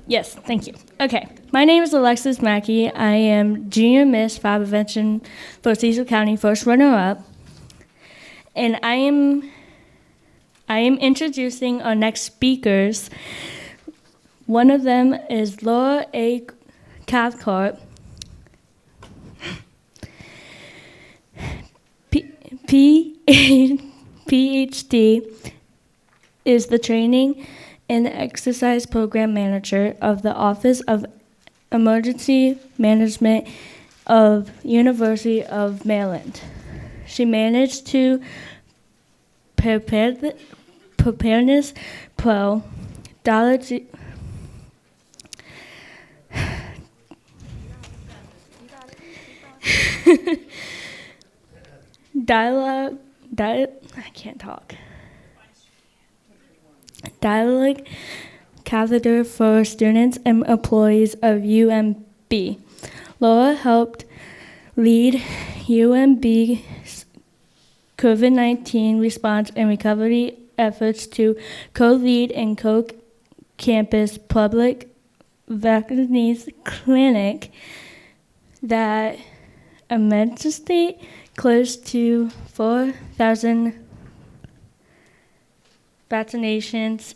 Yes, thank you. Okay, my name is Alexis Mackey. I am Junior Miss Fire Prevention for Cecil County, first runner-up. And I am introducing our next speakers. One of them is Laura A. Cathcart, PhD, is the Training and Exercise Program Manager of the Office of Emergency Management of University of Maryland. She managed to Preparedness Pro, Dialogue catheter for students and employees of UMB. Laura helped lead UMB's COVID-19 response and recovery efforts to co-lead and co-campus public vaccines clinic that administered close to 4,000 vaccinations.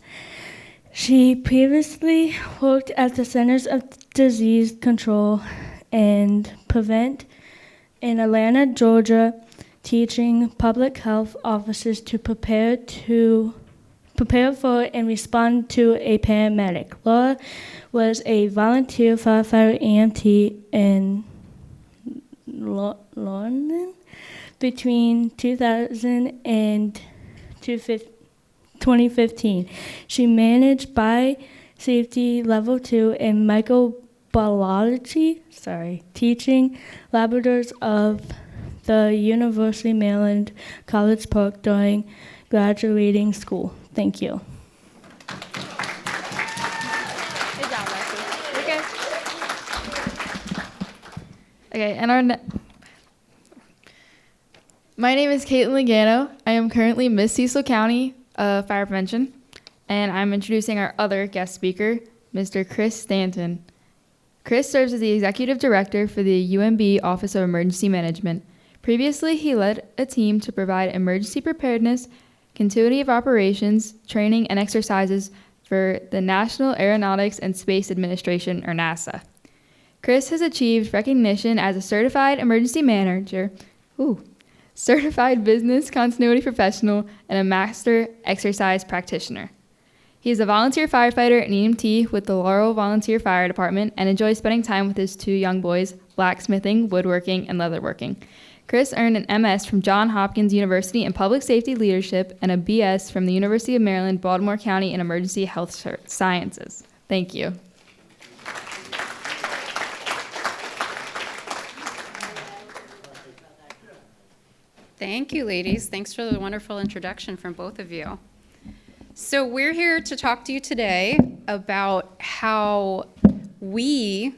She previously worked at the Centers of Disease Control and Prevent in Atlanta, Georgia, teaching public health officers to prepare for and respond to a paramedic. Laura was a volunteer firefighter EMT in London between 2000 and 2015. She managed Biosafety Level 2 in microbiology, teaching laboratories of the University of Maryland College Park during graduating school. Thank you. Good job, Lexi. Okay, and my name is Caitlin Lagano. I am currently Miss Cecil County Fire Prevention, and I'm introducing our other guest speaker, Mr. Chris Stanton. Chris serves as the Executive Director for the UMB Office of Emergency Management. Previously, he led a team to provide emergency preparedness, continuity of operations, training, and exercises for the National Aeronautics and Space Administration, or NASA. Chris has achieved recognition as a certified emergency manager, certified business continuity professional, and a master exercise practitioner. He is a volunteer firefighter and EMT with the Laurel Volunteer Fire Department and enjoys spending time with his two young boys, blacksmithing, woodworking, and leatherworking. Chris earned an MS from Johns Hopkins University in Public Safety Leadership and a BS from the University of Maryland, Baltimore County in Emergency Health Sciences. Thank you. Thank you, ladies. Thanks for the wonderful introduction from both of you. So we're here to talk to you today about how we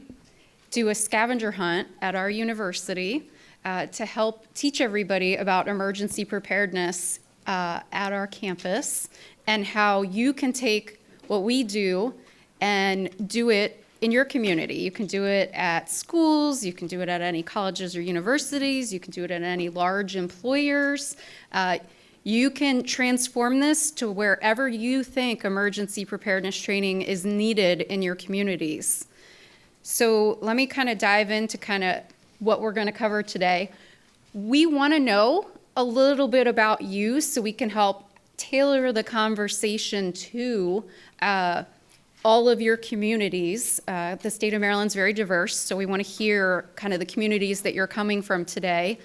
do a scavenger hunt at our university to help teach everybody about emergency preparedness at our campus, and how you can take what we do and do it in your community. You can do it at schools, you can do it at any colleges or universities, you can do it at any large employers. You can transform this to wherever you think emergency preparedness training is needed in your communities. So let me kind of dive into what we're going to cover today. We want to know a little bit about you so we can help tailor the conversation to all of your communities. The state of Maryland's very diverse, so we want to hear kind of the communities that you're coming from today.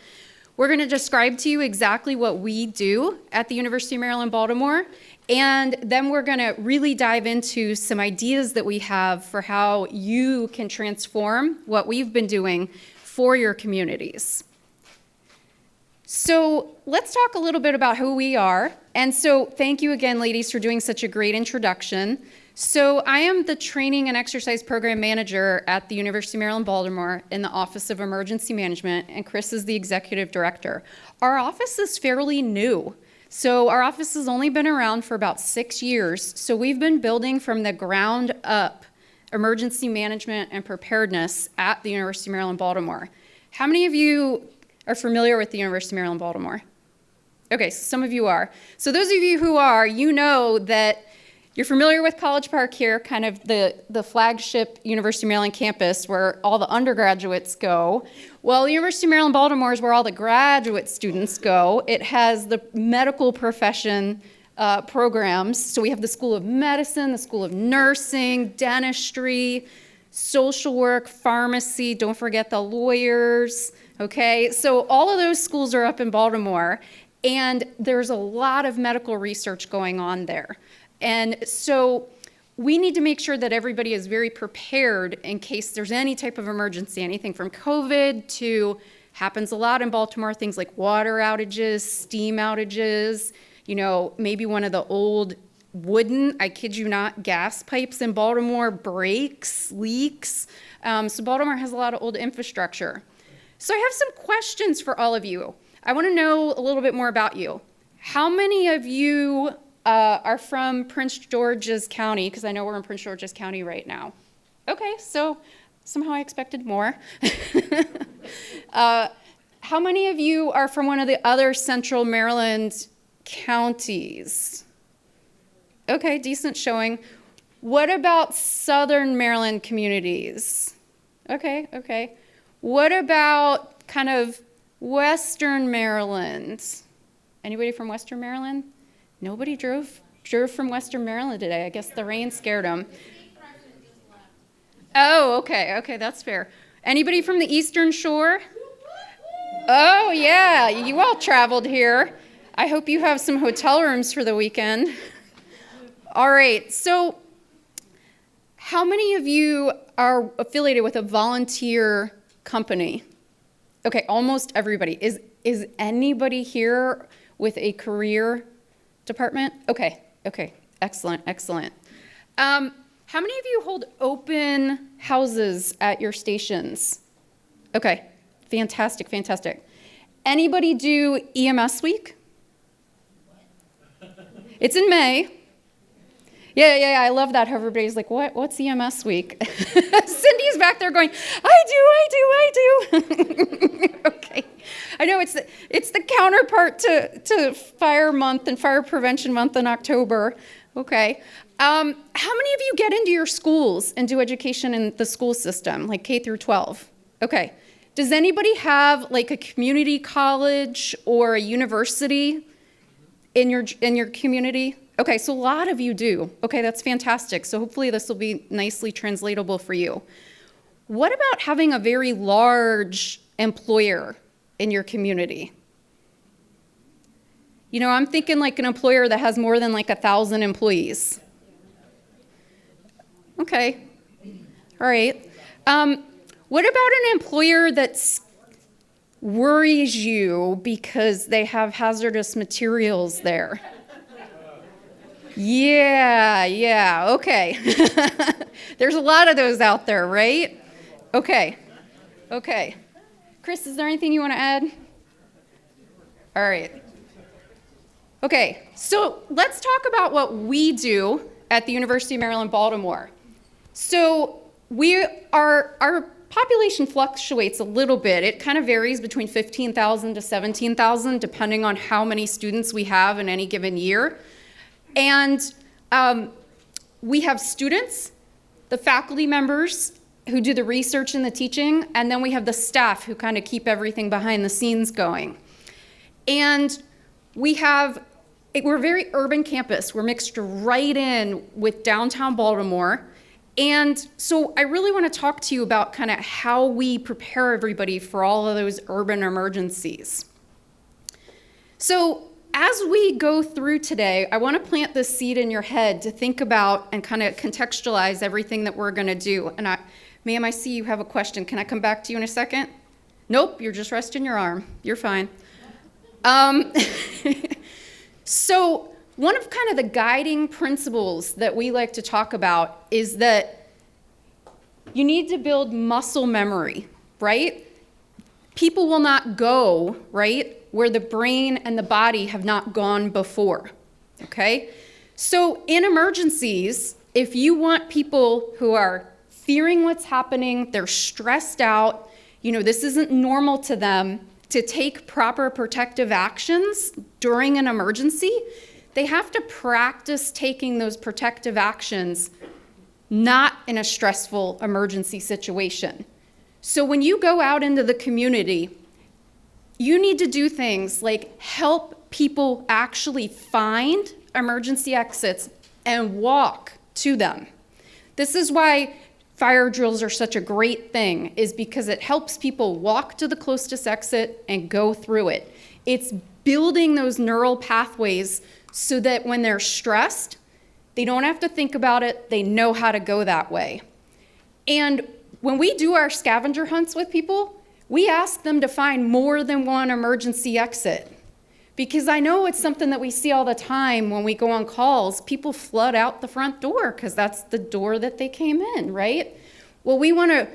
We're going to describe to you exactly what we do at the University of Maryland, Baltimore, and then we're going to really dive into some ideas that we have for how you can transform what we've been doing for your communities. So let's talk a little bit about who we are. And so thank you again, ladies, for doing such a great introduction. So I am the Training and Exercise Program Manager at the University of Maryland, Baltimore in the Office of Emergency Management, and Chris is the Executive Director. Our office is fairly new. So our office has only been around for about 6 years. So we've been building from the ground up Emergency Management and Preparedness at the University of Maryland, Baltimore. How many of you are familiar with the University of Maryland, Baltimore? Okay, so some of you are. So those of you who are, you know that you're familiar with College Park here, kind of the flagship University of Maryland campus where all the undergraduates go. Well, the University of Maryland, Baltimore is where all the graduate students go. It has the medical profession programs. So we have the School of Medicine, the School of Nursing, dentistry, social work, pharmacy, don't forget the lawyers, okay? So all of those schools are up in Baltimore, and there's a lot of medical research going on there. And so we need to make sure that everybody is very prepared in case there's any type of emergency, anything from COVID to, happens a lot in Baltimore, things like water outages, steam outages, you know, maybe one of the old wooden, I kid you not, gas pipes in Baltimore breaks, leaks. So Baltimore has a lot of old infrastructure. So I have some questions for all of you. I want to know a little bit more about you. How many of you are from Prince George's County? Because I know we're in Prince George's County right now. Okay, so somehow I expected more. How many of you are from one of the other central Maryland counties? Okay, decent showing. What about southern Maryland communities? Okay. What about kind of western Maryland? Anybody from western Maryland? Nobody drove from western Maryland today. I guess the rain scared them. Oh, okay, that's fair. Anybody from the Eastern Shore? Oh, yeah, you all traveled here. I hope you have some hotel rooms for the weekend. All right, so how many of you are affiliated with a volunteer company? Okay, almost everybody. Is anybody here with a career department? Okay, excellent. How many of you hold open houses at your stations? Okay, fantastic. Anybody do EMS week? It's in May. Yeah, I love that. How everybody's like, what's EMS week? Cindy's back there going, I do. Okay. I know it's the counterpart to Fire Month and Fire Prevention Month in October. Okay. How many of you get into your schools and do education in the school system, like K through 12? Okay. Does anybody have like a community college or a university in your community? Okay, so a lot of you do. Okay, that's fantastic. So hopefully this will be nicely translatable for you. What about having a very large employer in your community? You know, I'm thinking like an employer that has more than like 1,000 employees. Okay, all right. What about an employer that worries you because they have hazardous materials there? Yeah, okay. There's a lot of those out there, right? Okay. Chris, is there anything you want to add? All right. Okay, so let's talk about what we do at the University of Maryland, Baltimore. So our population fluctuates a little bit. It kind of varies between 15,000 to 17,000, depending on how many students we have in any given year. And we have students, the faculty members who do the research and the teaching, and then we have the staff who kind of keep everything behind the scenes going. And we're a very urban campus. We're mixed right in with downtown Baltimore. And so I really want to talk to you about kind of how we prepare everybody for all of those urban emergencies. So as we go through today, I want to plant this seed in your head to think about and kind of contextualize everything that we're going to do. And ma'am, I see you have a question. Can I come back to you in a second? Nope, you're just resting your arm. You're fine. So one of kind of the guiding principles that we like to talk about is that you need to build muscle memory, right? People will not go, right, where the brain and the body have not gone before, okay? So in emergencies, if you want people who are fearing what's happening, they're stressed out, this isn't normal to them to take proper protective actions during an emergency. They have to practice taking those protective actions not in a stressful emergency situation. So when you go out into the community, you need to do things like help people actually find emergency exits and walk to them. This is why fire drills are such a great thing, is because it helps people walk to the closest exit and go through it. It's building those neural pathways so that when they're stressed, they don't have to think about it, they know how to go that way. And when we do our scavenger hunts with people, we ask them to find more than one emergency exit. Because I know it's something that we see all the time when we go on calls. People flood out the front door because that's the door that they came in, right? Well, we want to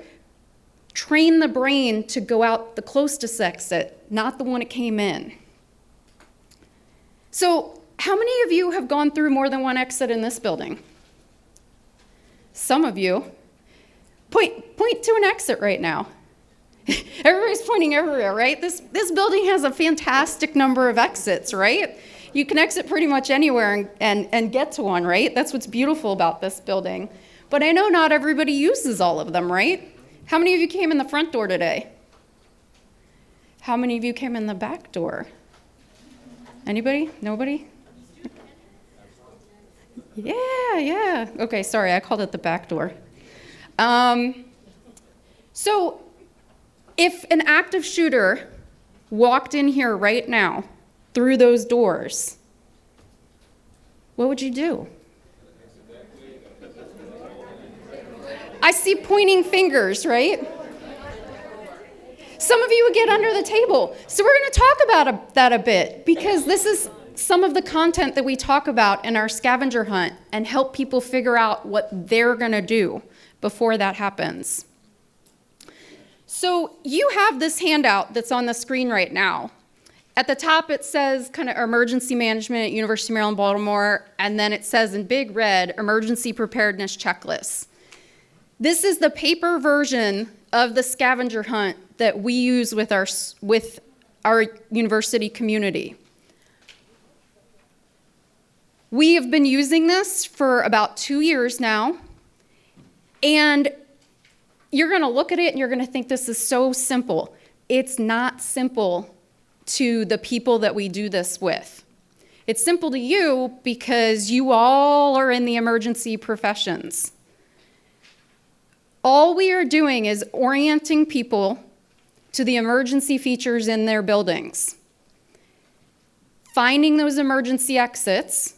train the brain to go out the closest exit, not the one it came in. So how many of you have gone through more than one exit in this building? Some of you. Point to an exit right now. Everybody's pointing everywhere, right? This building has a fantastic number of exits, right? You can exit pretty much anywhere and get to one, right? That's what's beautiful about this building. But I know not everybody uses all of them, right? How many of you came in the front door today? How many of you came in the back door? Anybody? Nobody? Yeah. Okay, sorry, I called it the back door. So if an active shooter walked in here right now through those doors, what would you do? I see pointing fingers, right? Some of you would get under the table. So we're going to talk about that a bit, because this is some of the content that we talk about in our scavenger hunt and help people figure out what they're going to do before that happens. So you have this handout that's on the screen right now. At the top it says kind of emergency management at University of Maryland, Baltimore, and then it says in big red, emergency preparedness checklist. This is the paper version of the scavenger hunt that we use with our university community. We have been using this for about 2 years now, and you're going to look at it and you're going to think this is so simple. It's not simple to the people that we do this with. It's simple to you because you all are in the emergency professions. All we are doing is orienting people to the emergency features in their buildings, finding those emergency exits,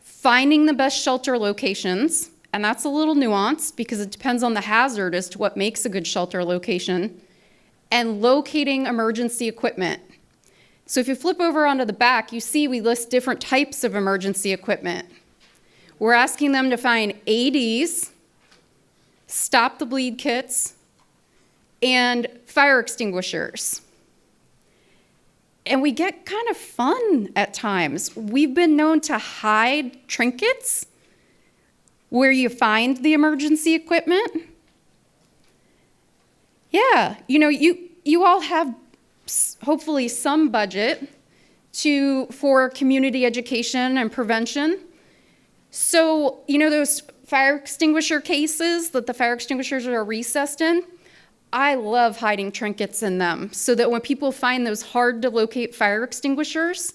finding the best shelter locations, and that's a little nuanced because it depends on the hazard as to what makes a good shelter location, and locating emergency equipment. So if you flip over onto the back, you see we list different types of emergency equipment. We're asking them to find AEDs, stop the bleed kits, and fire extinguishers. And we get kind of fun at times. We've been known to hide trinkets where you find the emergency equipment. Yeah, you all have hopefully some budget for community education and prevention. So, those fire extinguisher cases that the fire extinguishers are recessed in, I love hiding trinkets in them so that when people find those hard to locate fire extinguishers,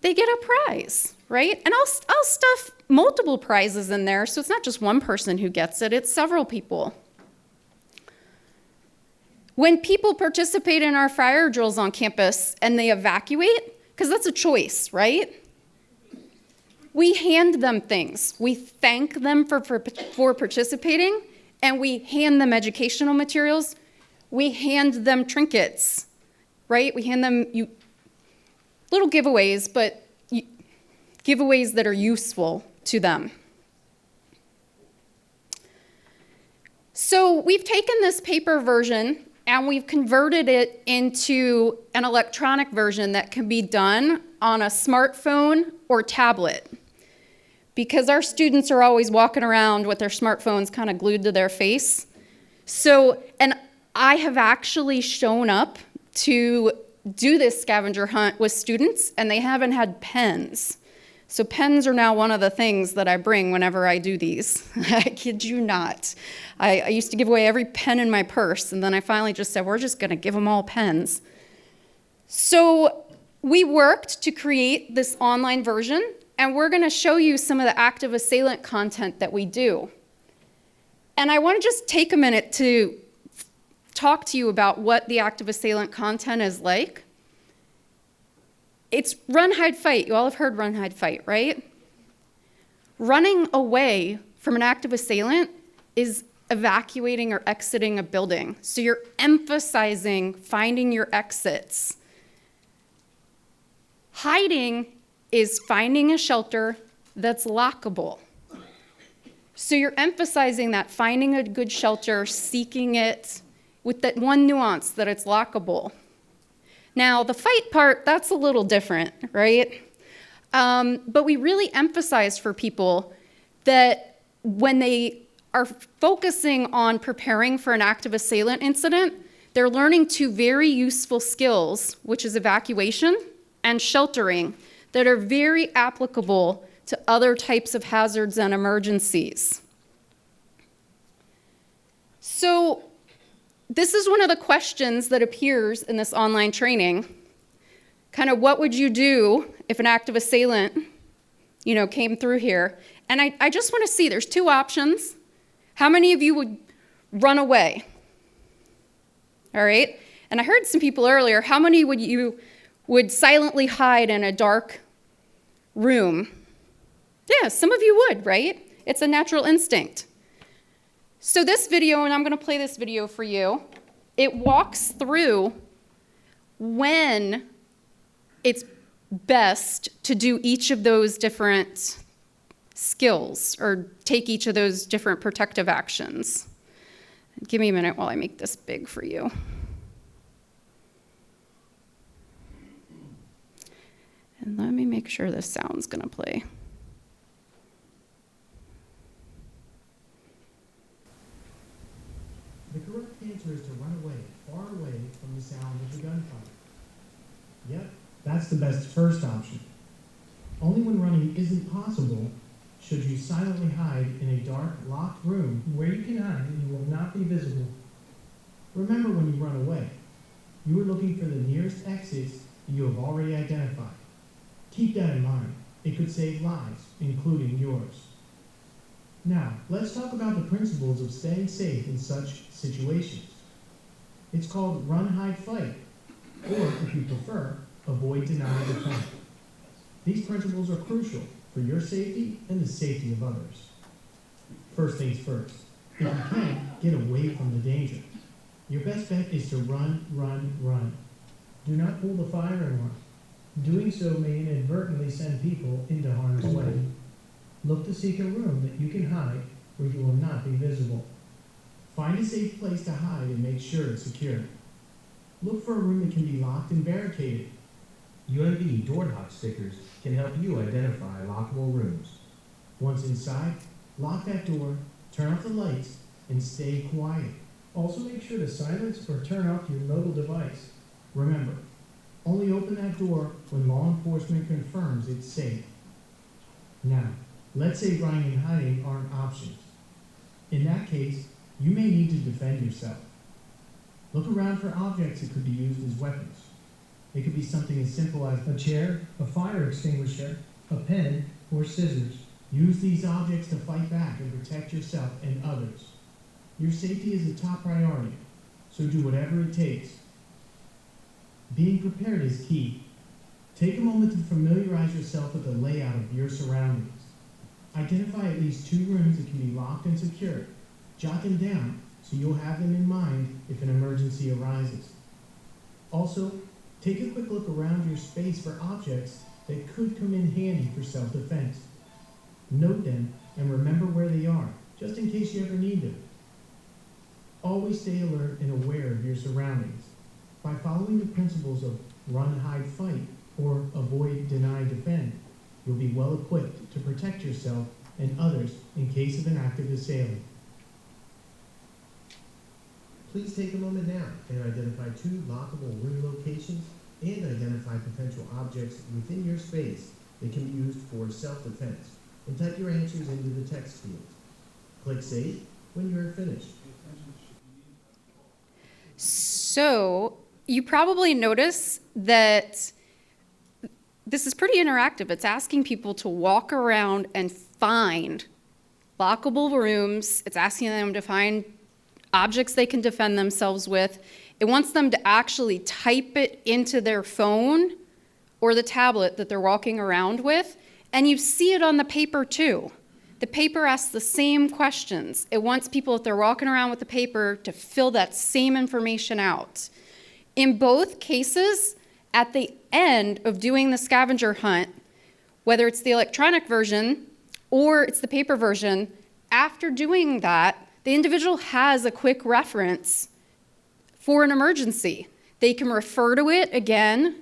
they get a prize, right? And I'll stuff multiple prizes in there, so it's not just one person who gets it, it's several people. When people participate in our fire drills on campus and they evacuate, because that's a choice, right? We hand them things. We thank them for participating, and we hand them educational materials. We hand them trinkets, right? We hand them little giveaways, but giveaways that are useful to them. So we've taken this paper version and we've converted it into an electronic version that can be done on a smartphone or tablet. because our students are always walking around with their smartphones kind of glued to their face. So, and I have actually shown up to do this scavenger hunt with students, and they haven't had pens. So pens are now one of the things that I bring whenever I do these. I kid you not. I used to give away every pen in my purse, and then I finally just said, we're just gonna give them all pens. So we worked to create this online version, and we're gonna show you some of the active assailant content that we do. And I wanna just take a minute to talk to you about what the active assailant content is like. It's run, hide, fight. You all have heard run, hide, fight, right? Running away from an active assailant is evacuating or exiting a building. So you're emphasizing finding your exits. Hiding is finding a shelter that's lockable. So you're emphasizing that finding a good shelter, seeking it, with that one nuance that it's lockable. Now, the fight part, that's a little different, right? But we really emphasize for people that when they are focusing on preparing for an active assailant incident, they're learning two very useful skills, which is evacuation and sheltering, that are very applicable to other types of hazards and emergencies. So, this is one of the questions that appears in this online training. Kind of what would you do if an active assailant, came through here? And I just want to see, there's two options. How many of you would run away? All right. And I heard some people earlier, how many would silently hide in a dark room? Yeah, some of you would, right? It's a natural instinct. So this video, and I'm going to play this video for you, it walks through when it's best to do each of those different skills or take each of those different protective actions. Give me a minute while I make this big for you. And let me make sure this sound's going to play. The correct answer is to run away, far away from the sound of the gunfire. Yep, that's the best first option. Only when running isn't possible should you silently hide in a dark, locked room where you can hide and you will not be visible. Remember when you run away, you are looking for the nearest exits you have already identified. Keep that in mind. It could save lives, including yours. Now, let's talk about the principles of staying safe in such situations. It's called run, hide, fight, or if you prefer, avoid, deny, defend. These principles are crucial for your safety and the safety of others. First things first, if you can, get away from the danger. Your best bet is to run, run, run. Do not pull the fire alarm. Doing so may inadvertently send people into harm's way. Look to seek a room that you can hide where you will not be visible. Find a safe place to hide and make sure it's secure. Look for a room that can be locked and barricaded. UMB door knock stickers can help you identify lockable rooms. Once inside, lock that door, turn off the lights, and stay quiet. Also make sure to silence or turn off your mobile device. Remember, only open that door when law enforcement confirms it's safe. Now, let's say running and hiding aren't options. In that case, you may need to defend yourself. Look around for objects that could be used as weapons. It could be something as simple as a chair, a fire extinguisher, a pen, or scissors. Use these objects to fight back and protect yourself and others. Your safety is a top priority, so do whatever it takes. Being prepared is key. Take a moment to familiarize yourself with the layout of your surroundings. Identify at least 2 rooms that can be locked and secured. Jot them down so you'll have them in mind if an emergency arises. Also, take a quick look around your space for objects that could come in handy for self-defense. Note them and remember where they are, just in case you ever need them. Always stay alert and aware of your surroundings. By following the principles of run, hide, fight, or avoid, deny, defend, you'll be well equipped to protect yourself and others in case of an active assailant. Please take a moment now and identify 2 lockable room locations and identify potential objects within your space that can be used for self-defense, and type your answers into the text field. Click Save when you are finished. So you probably notice that this is pretty interactive. It's asking people to walk around and find lockable rooms. It's asking them to find objects they can defend themselves with. It wants them to actually type it into their phone or the tablet that they're walking around with. And you see it on the paper too. The paper asks the same questions. It wants people, if they're walking around with the paper, to fill that same information out. In both cases, at the end of doing the scavenger hunt, whether it's the electronic version or it's the paper version, after doing that, the individual has a quick reference for an emergency. They can refer to it again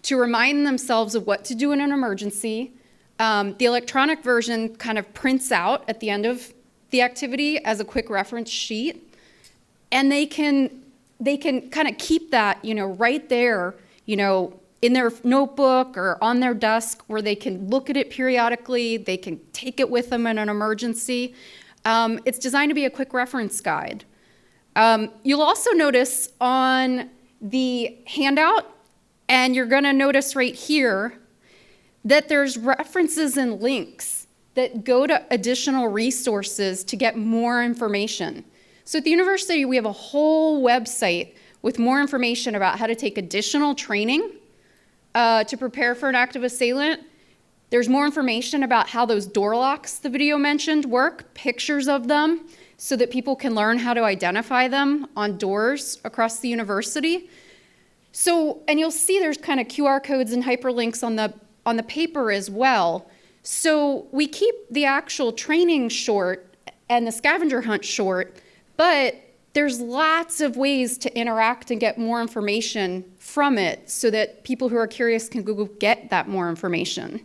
to remind themselves of what to do in an emergency. The electronic version kind of prints out at the end of the activity as a quick reference sheet, and they can kind of keep that, right there, in their notebook or on their desk where they can look at it periodically. They can take it with them in an emergency. It's designed to be a quick reference guide. You'll also notice on the handout, and you're going to notice right here, that there's references and links that go to additional resources to get more information. So at the university, we have a whole website with more information about how to take additional training to prepare for an active assailant. There's more information about how those door locks the video mentioned work, pictures of them, so that people can learn how to identify them on doors across the university. So, and you'll see there's kind of QR codes and hyperlinks on the paper as well. So we keep the actual training short and the scavenger hunt short, but there's lots of ways to interact and get more information from it so that people who are curious can go get that more information.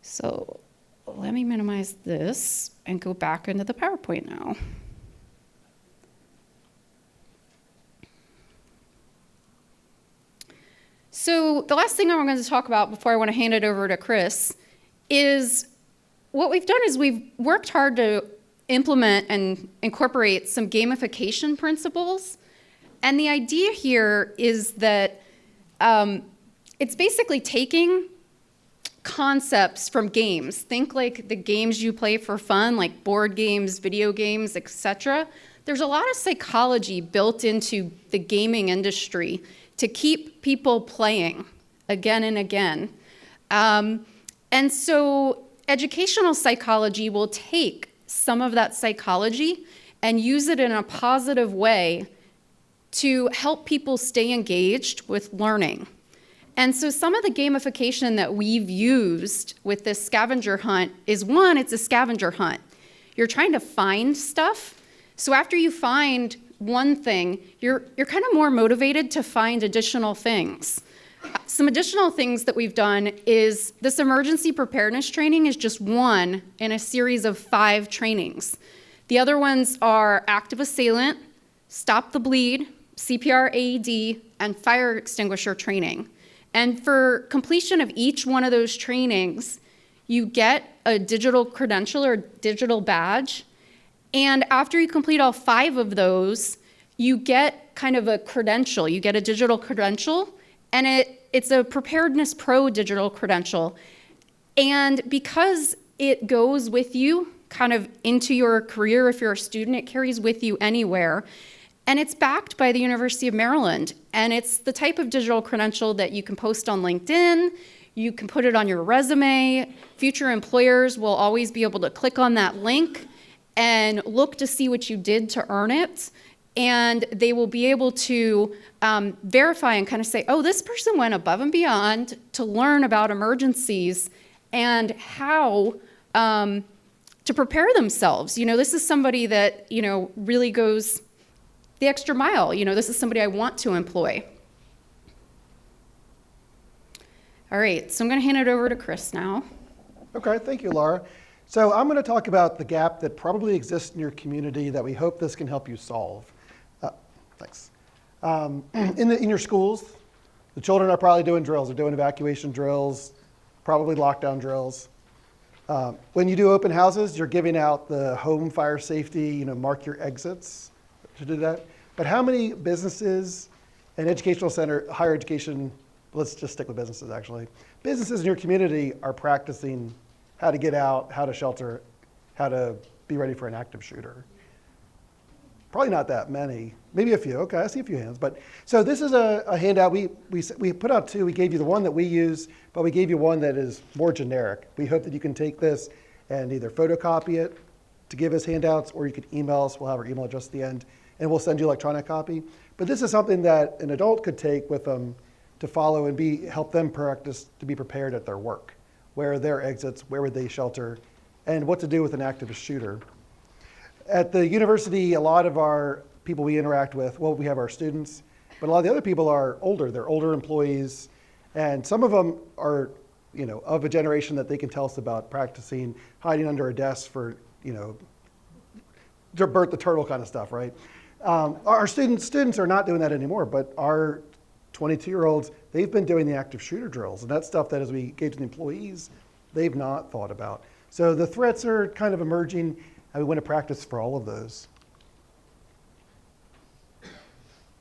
So let me minimize this and go back into the PowerPoint now. So the last thing I'm going to talk about before I want to hand it over to Chris is what we've done is we've worked hard to implement and incorporate some gamification principles. And the idea here is that it's basically taking concepts from games. Think like the games you play for fun, like board games, video games, etc. There's a lot of psychology built into the gaming industry to keep people playing again and again. And so educational psychology will take some of that psychology and use it in a positive way to help people stay engaged with learning. And so some of the gamification that we've used with this scavenger hunt is, one, it's a scavenger hunt. You're trying to find stuff. So after you find one thing, you're kind of more motivated to find additional things. Some additional things that we've done is this emergency preparedness training is just one in a series of 5 trainings. The other ones are active assailant, stop the bleed, CPR AED, and fire extinguisher training. And for completion of each one of those trainings, you get a digital credential or digital badge. And after you complete all 5 of those, you get kind of a credential. You get a digital credential, and it's a Preparedness Pro digital credential. And because it goes with you kind of into your career, if you're a student, it carries with you anywhere. And it's backed by the University of Maryland. And it's the type of digital credential that you can post on LinkedIn, you can put it on your resume. Future employers will always be able to click on that link and look to see what you did to earn it. And they will be able to verify and kind of say, oh, this person went above and beyond to learn about emergencies and how to prepare themselves. This is somebody that, really goes the extra mile. This is somebody I want to employ. All right, so I'm going to hand it over to Chris now. Okay, thank you, Laura. So I'm going to talk about the gap that probably exists in your community that we hope this can help you solve. Thanks. In your schools, the children are probably doing drills. They're doing evacuation drills, probably lockdown drills. When you do open houses, you're giving out the home fire safety, mark your exits to do that. But how many businesses and educational center, higher education, let's just stick with businesses actually. Businesses in your community are practicing how to get out, how to shelter, how to be ready for an active shooter. Probably not that many, maybe a few. Okay, I see a few hands. But so this is a handout. We put out two. We gave you the one that we use, but we gave you one that is more generic. We hope that you can take this and either photocopy it to give us handouts, or you could email us. We'll have our email address at the end, and we'll send you an electronic copy. But this is something that an adult could take with them to follow and help them practice to be prepared at their work. Where are their exits, where would they shelter, and what to do with an active shooter. At the university, a lot of our people we interact with, well, we have our students, but a lot of the other people are older. They're older employees, and some of them are, of a generation that they can tell us about practicing hiding under a desk for, Bert the Turtle kind of stuff, right? Our students are not doing that anymore, but our 22-year-olds, they've been doing the active shooter drills, and that's stuff that as we engage the employees, they've not thought about. So the threats are kind of emerging, and we want to practice for all of those.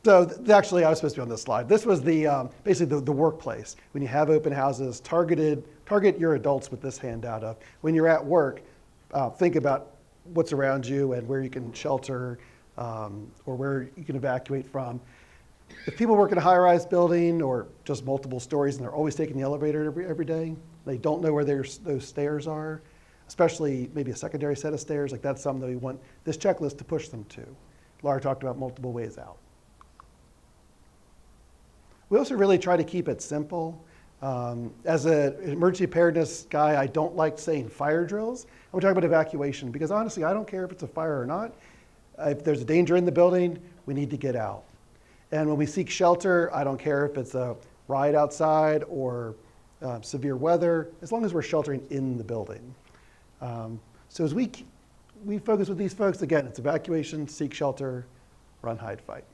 So actually, I was supposed to be on this slide. This was basically the workplace. When you have open houses, target your adults with this handout of when you're at work, think about what's around you and where you can shelter or where you can evacuate from. If people work in a high-rise building or just multiple stories and they're always taking the elevator every day, they don't know where those stairs are, especially maybe a secondary set of stairs, like that's something that we want this checklist to push them to. Laura talked about multiple ways out. We also really try to keep it simple. As an emergency preparedness guy, I don't like saying fire drills. I'm talking about evacuation because honestly, I don't care if it's a fire or not. If there's a danger in the building, we need to get out. And when we seek shelter, I don't care if it's a riot outside or severe weather, as long as we're sheltering in the building. So as we focus with these folks, again, it's evacuation, seek shelter, run, hide, fight.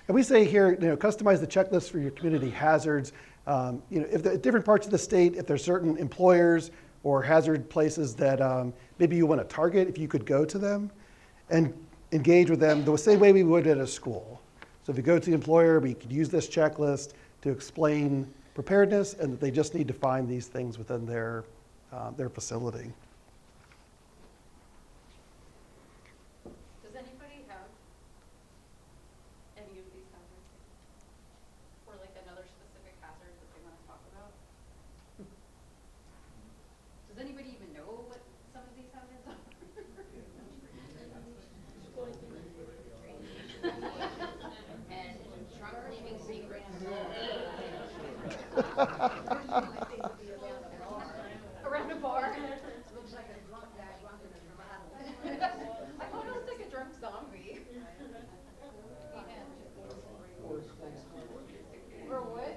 And we say here, customize the checklist for your community hazards. If the different parts of the state, if there's certain employers or hazard places that maybe you want to target, if you could go to them and engage with them the same way we would at a school. So if you go to the employer, we could use this checklist to explain preparedness and that they just need to find these things within their facility. Does anybody have any of these hazards? Or like another specific hazard that they want to talk about? Does anybody even know what some of these hazards are? And drunk leaving secrets. Around a bar. Looks like a drunk guy drunk in a bottle. I thought it looked like a drunk zombie. Or what?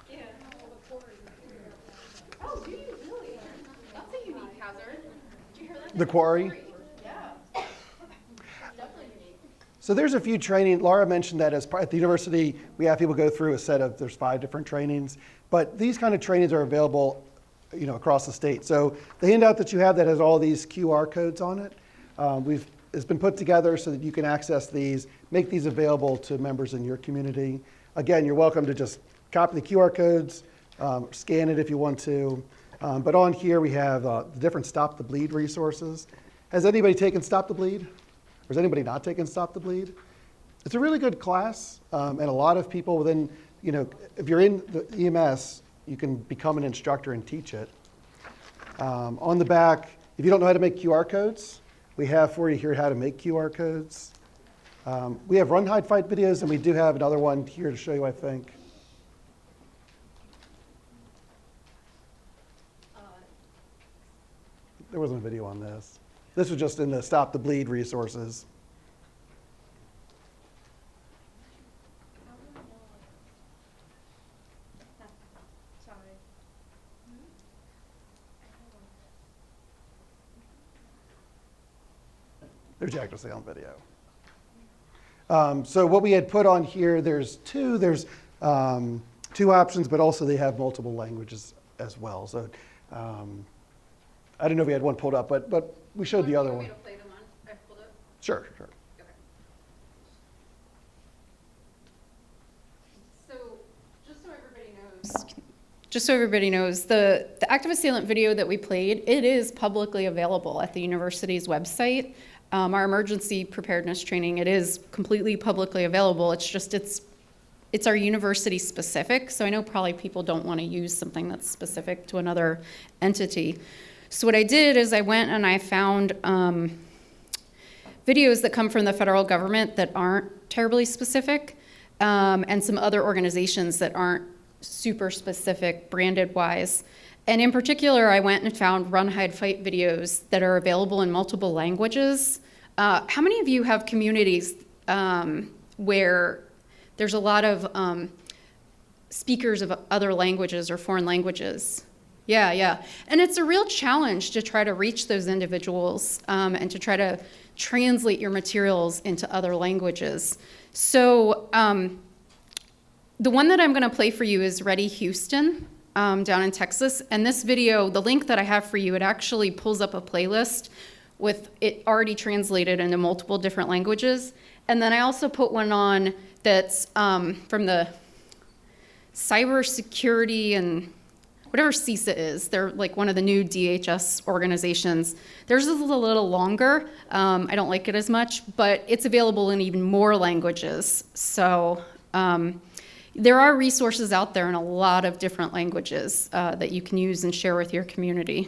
Yeah. Oh, do you really? That's a unique hazard. Did you hear that? The quarry? Yeah. Definitely unique. So there's a few training. Laura mentioned that at the university, we have people go through a set of, there's 5 different trainings, but these kind of trainings are available, across the state. So the handout that you have that has all these QR codes on it, it's been put together so that you can access these, make these available to members in your community. Again, you're welcome to just copy the QR codes, scan it if you want to. But on here we have the different Stop the Bleed resources. Has anybody taken Stop the Bleed? Or has anybody not taken Stop the Bleed? It's a really good class, and a lot of people within, if you're in the EMS, you can become an instructor and teach it. On the back, if you don't know how to make QR codes, we have for you here how to make QR codes. We have run, hide, fight videos, and we do have another one here to show you, I think. There wasn't a video on this. This was just in the Stop the Bleed resources. There's the active sound video. So what we had put on here, there's two options, but also they have multiple languages as well. So I didn't know if we had one pulled up, but we showed the other one. To play them on? I've pulled up. Sure. Okay. So just so everybody knows, the active assailant video that we played, it is publicly available at the university's website. Our emergency preparedness training, it is completely publicly available. It's just, it's our university specific. So I know probably people don't want to use something that's specific to another entity. So what I did is I went and I found videos that come from the federal government that aren't terribly specific, and some other organizations that aren't super specific branded wise. And in particular, I went and found run, hide, fight videos that are available in multiple languages. How many of you have communities where there's a lot of speakers of other languages or foreign languages? Yeah. And it's a real challenge to try to reach those individuals and to try to translate your materials into other languages. So the one that I'm going to play for you is Ready Houston down in Texas. And this video, the link that I have for you, it actually pulls up a playlist with it already translated into multiple different languages. And then I also put one on that's from the cybersecurity and whatever CISA is. They're like one of the new DHS organizations. Theirs is a little longer. I don't like it as much, but it's available in even more languages. So there are resources out there in a lot of different languages that you can use and share with your community.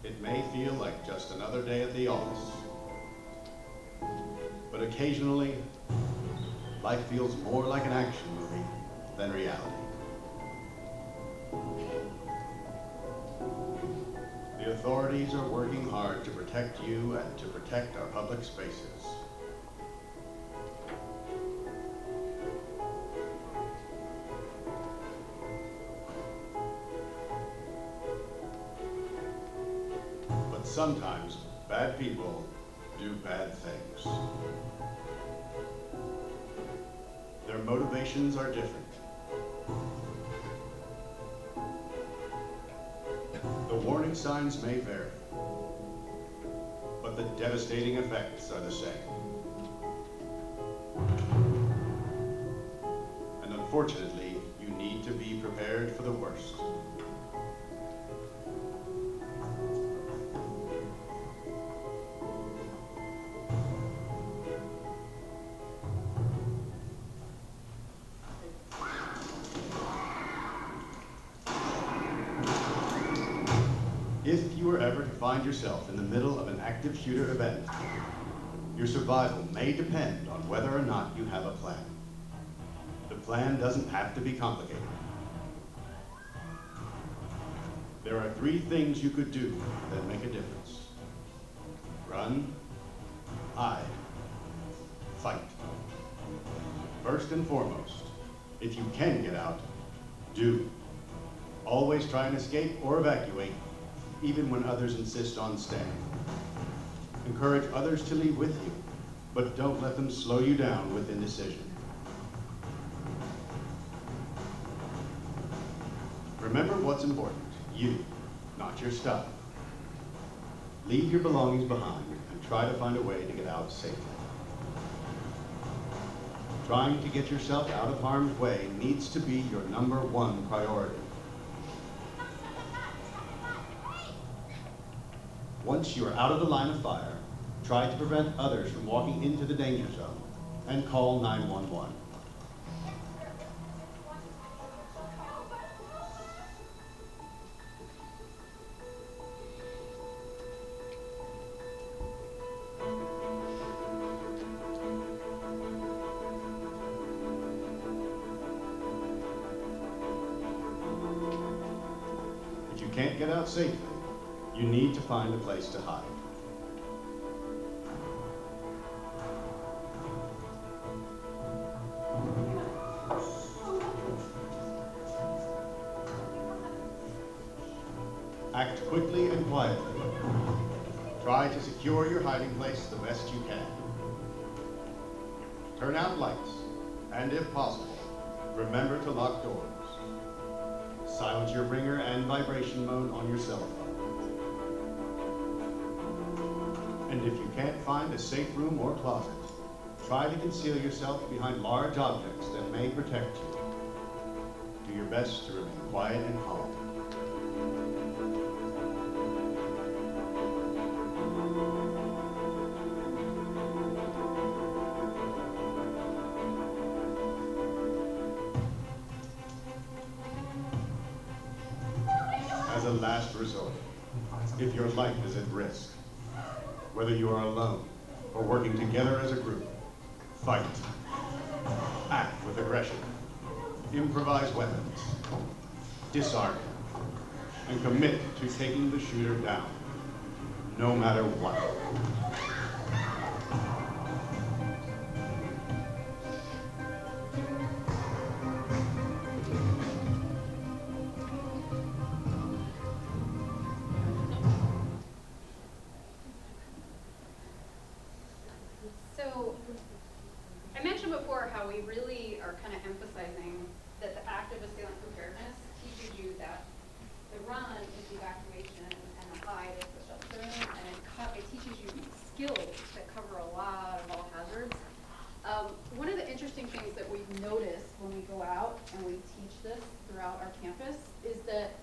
It may feel like just another day at the office, but occasionally, life feels more like an action movie than reality. The authorities are working hard to protect you and to protect our public spaces. But sometimes bad people do bad things. Their motivations are different. The warning signs may vary, but the devastating effects are the same. And unfortunately, you need to be prepared for the worst. If you were ever to find yourself in the middle of an active shooter event, your survival may depend on whether or not you have a plan. The plan doesn't have to be complicated. There are 3 things you could do that make a difference. Run, hide, fight. First and foremost, if you can get out, do. Always try and escape or evacuate, even when others insist on staying. Encourage others to leave with you, but don't let them slow you down with indecision. Remember what's important, you, not your stuff. Leave your belongings behind and try to find a way to get out safely. Trying to get yourself out of harm's way needs to be your #1 priority. Once you are out of the line of fire, try to prevent others from walking into the danger zone and call 911. If you can't get out safely, you need to find a place to hide. Act quickly and quietly. Try to secure your hiding place the best you can. Turn out lights, and if possible, remember to lock doors. Silence your ringer and vibration mode on your cell phone. And if you can't find a safe room or closet, try to conceal yourself behind large objects that may protect you. Do your best to remain quiet and calm. As a last resort, if your life is at risk, whether you are alone or working together as a group, fight. Act with aggression. Improvise weapons. Disarm him. And commit to taking the shooter down, no matter what. So, I mentioned before how we really are kind of emphasizing that the active assailant preparedness teaches you that the run is the evacuation and the hide is the sheltering, and it teaches you skills that cover a lot of all hazards. One of the interesting things that we've noticed when we go out and we teach this throughout our campus is that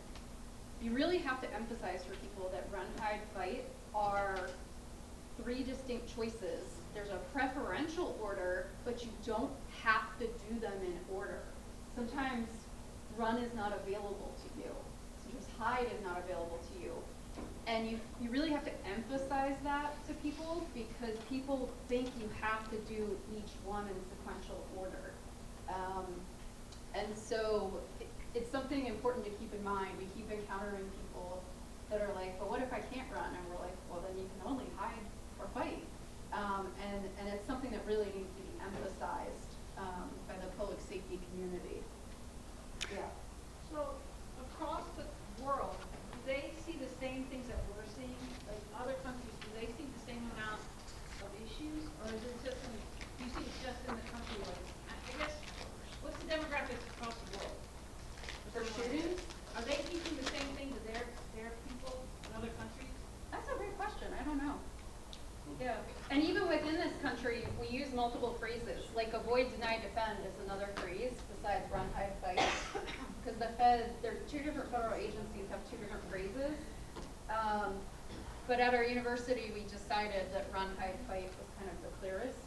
you really have to emphasize for people that run, hide, fight are 3 distinct choices. There's a preferential order, but you don't have to do them in order. Sometimes run is not available to you. Sometimes hide is not available to you. And you really have to emphasize that to people because people think you have to do each one in sequential order. And so it's something important to keep in mind. We keep encountering people that are like, but what if I can't run? And we're like, well, then you can only hide or fight. And it's something that really needs to be emphasized by the public safety community. Yeah. So across the world, do they see the same things that we're seeing? Like other countries, do they see the same amount of issues? Or is it just do you see it's just in the country? Like, I guess, what's the demographics across the world? For students, Are they teaching the same thing to their people in other countries? that's a great question. I don't know. Yeah, and even within this country, we use multiple phrases. Like avoid, deny, defend is another phrase besides run, hide, fight. Because the Fed, there are 2 different federal agencies have 2 different phrases. But at our university, we decided that run, hide, fight was kind of the clearest.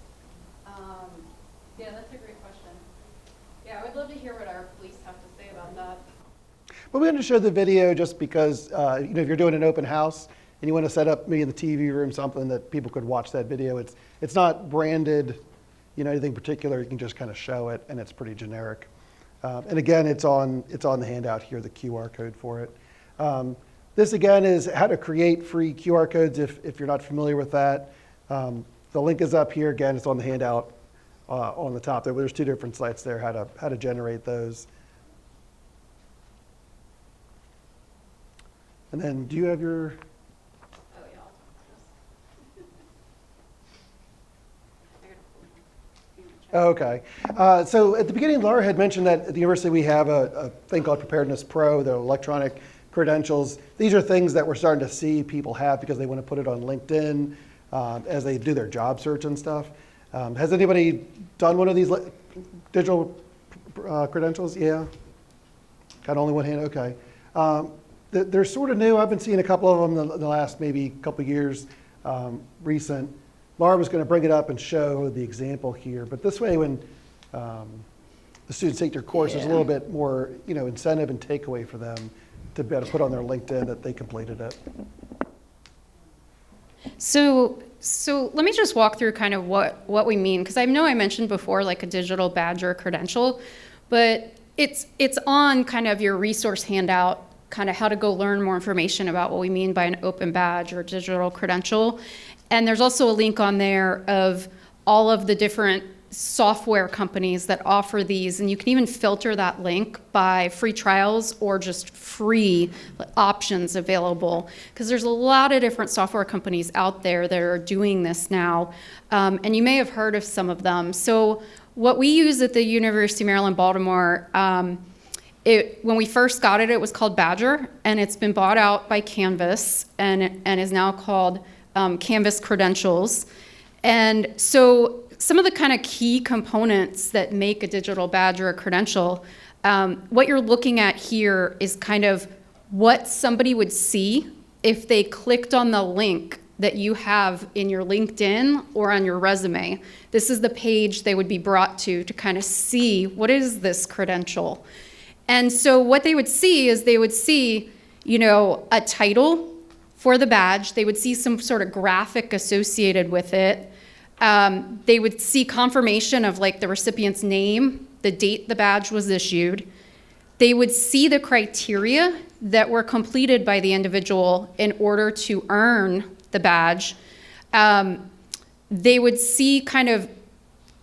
Yeah, that's a great question. Yeah, I would love to hear what our police have to say about that. But we wanted to show the video just because, if you're doing an open house and you want to set up maybe in the TV room something that people could watch that video, it's not branded, anything particular. You can just kind of show it, and it's pretty generic. And again, it's on the handout here, the QR code for it. This again is how to create free QR codes if you're not familiar with that. The link is up here. Again, it's on the handout on the top there. There's 2 different sites there how to generate those. And then, do you have your? Oh, yeah, I'll talk to this. Okay. So at the beginning, Laura had mentioned that at the university we have a thing called Preparedness Pro, the electronic credentials. These are things that we're starting to see people have because they want to put it on LinkedIn as they do their job search and stuff. Has anybody done one of these digital credentials? Yeah? Got only one hand? Okay. They're sort of new. I've been seeing a couple of them in the last maybe couple years recent. Laura was going to bring it up and show the example here. But this way, when the students take their course, there's a little bit more incentive and takeaway for them to be able to put on their LinkedIn that they completed it. So let me just walk through kind of what we mean, because I know I mentioned before like a digital badge or a credential, but it's on kind of your resource handout, kind of how to go learn more information about what we mean by an open badge or digital credential. And there's also a link on there of all of the different software companies that offer these, and you can even filter that link by free trials or just free options available, because there's a lot of different software companies out there that are doing this now, and you may have heard of some of them. So what we use at the University of Maryland, Baltimore, when we first got it, it was called Badger, and it's been bought out by Canvas and is now called Canvas Credentials. And so some of the kind of key components that make a digital badge or a credential, what you're looking at here is kind of what somebody would see if they clicked on the link that you have in your LinkedIn or on your resume. This is the page they would be brought to kind of see, what is this credential? And so what they would see is they would see, a title for the badge. They would see some sort of graphic associated with it. They would see confirmation of like the recipient's name, the date the badge was issued. They would see the criteria that were completed by the individual in order to earn the badge. They would see kind of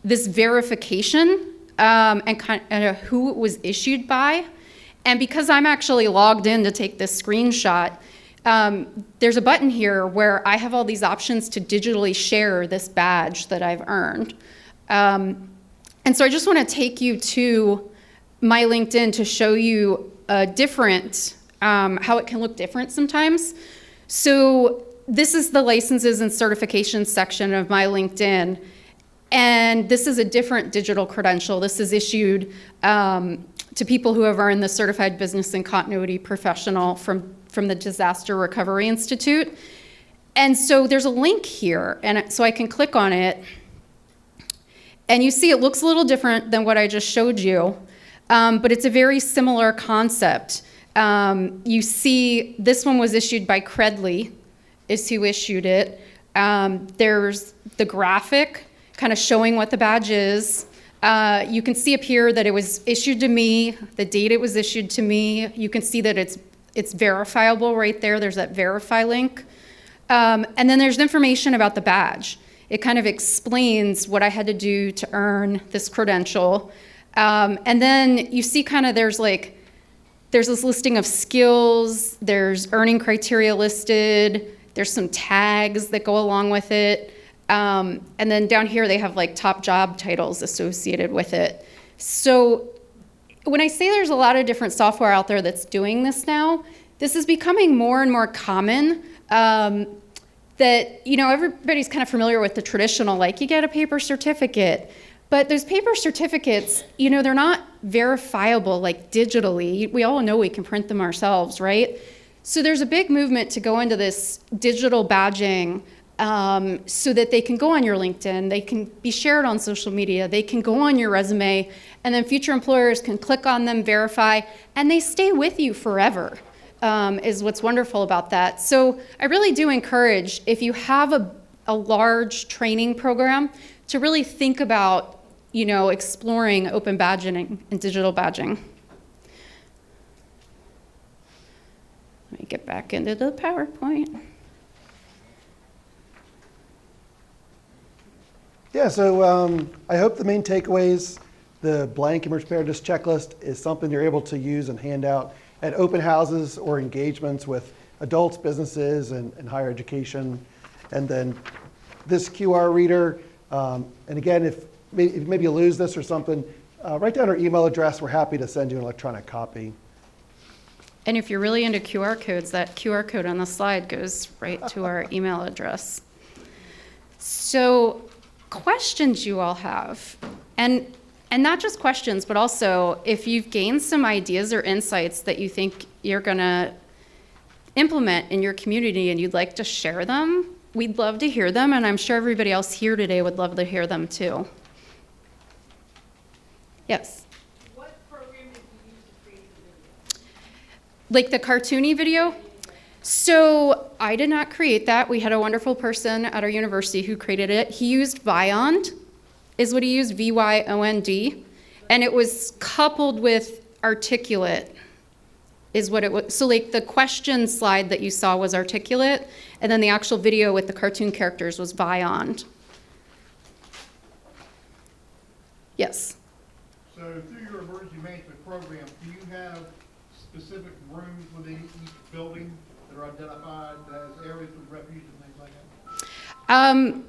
this verification and kind of who it was issued by. And because I'm actually logged in to take this screenshot, there's a button here where I have all these options to digitally share this badge that I've earned. And so I just want to take you to my LinkedIn to show you how it can look different sometimes. So this is the licenses and certifications section of my LinkedIn. And this is a different digital credential. This is issued to people who have earned the Certified Business and Continuity Professional from the Disaster Recovery Institute. And so there's a link here, and so I can click on it. And you see it looks a little different than what I just showed you, but it's a very similar concept. You see this one was issued by Credly, is who issued it. There's the graphic kind of showing what the badge is. You can see up here that it was issued to me, the date it was issued to me. You can see that it's verifiable right there. There's that verify link. And then there's information about the badge. It kind of explains what I had to do to earn this credential. And then you see kind of there's this listing of skills, there's earning criteria listed, there's some tags that go along with it. And then down here they have like top job titles associated with it. So when I say there's a lot of different software out there that's doing this now, this is becoming more and more common. That, everybody's kind of familiar with the traditional, like you get a paper certificate, but those paper certificates, they're not verifiable like digitally. We all know we can print them ourselves, right? So there's a big movement to go into this digital badging so that they can go on your LinkedIn, they can be shared on social media, they can go on your resume, and then future employers can click on them, verify, and they stay with you forever. Is what's wonderful about that. So I really do encourage, if you have a large training program, to really think about, exploring open badging and digital badging. Let me get back into the PowerPoint. Yeah, so I hope the main takeaways, the blank emergency preparedness checklist is something you're able to use and hand out at open houses or engagements with adults, businesses, and higher education. And then this QR reader, and again, if maybe you lose this or something, write down our email address. We're happy to send you an electronic copy. And if you're really into QR codes, that QR code on the slide goes right to our email address. So questions you all have, and not just questions, but also if you've gained some ideas or insights that you think you're going to implement in your community and you'd like to share them, we'd love to hear them, and I'm sure everybody else here today would love to hear them too. Yes? What program did you use to create the video? Like the cartoony video? So I did not create that. We had a wonderful person at our university who created it. He used Vyond, is what he used, VYOND, and it was coupled with Articulate, is what it was. So like the question slide that you saw was Articulate, and then the actual video with the cartoon characters was Vyond. Yes. So through your emergency management program, do you have specific rooms within each building that are identified as areas of refuge and things like that?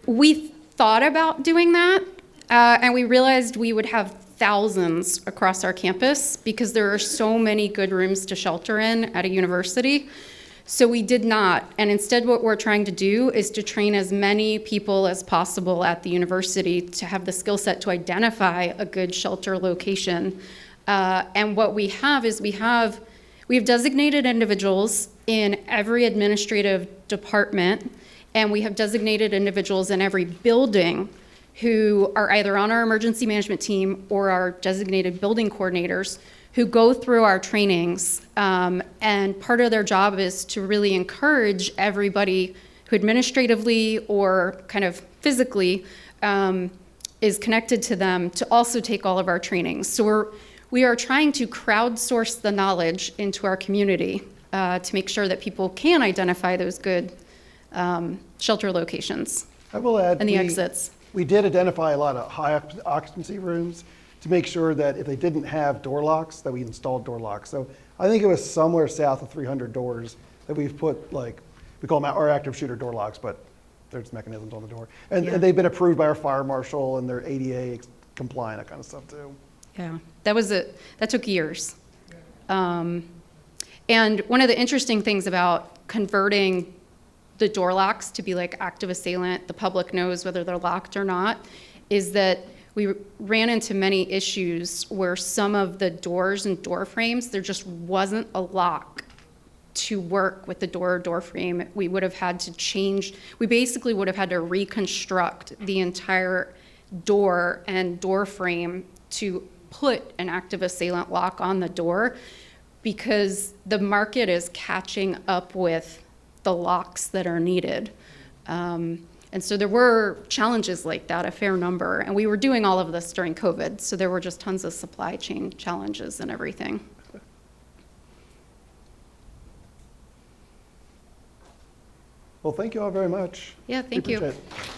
We thought about doing that, and we realized we would have thousands across our campus because there are so many good rooms to shelter in at a university. So we did not, and instead what we're trying to do is to train as many people as possible at the university to have the skill set to identify a good shelter location. And what we have is we have designated individuals in every administrative department, and we have designated individuals in every building who are either on our emergency management team or our designated building coordinators who go through our trainings. And part of their job is to really encourage everybody who administratively or kind of physically is connected to them to also take all of our trainings. So we are trying to crowdsource the knowledge into our community to make sure that people can identify those good shelter locations I will add, and the exits. we did identify a lot of high occupancy rooms to make sure that if they didn't have door locks, that we installed door locks. So I think it was somewhere south of 300 doors that we've put, like, we call them our active shooter door locks, but there's mechanisms on the door. And they've been approved by our fire marshal and they're ADA compliant, that kind of stuff too. Yeah, that took years. And one of the interesting things about converting the door locks to be like active assailant, the public knows whether they're locked or not, is that we ran into many issues where some of the doors and door frames, there just wasn't a lock to work with the door frame. We would have had to change, we basically would have had to reconstruct the entire door and door frame to put an active assailant lock on the door because the market is catching up with the locks that are needed. And so there were challenges like that, a fair number. And we were doing all of this during COVID, so there were just tons of supply chain challenges and everything. Well, thank you all very much. Yeah, thank We you. appreciate it.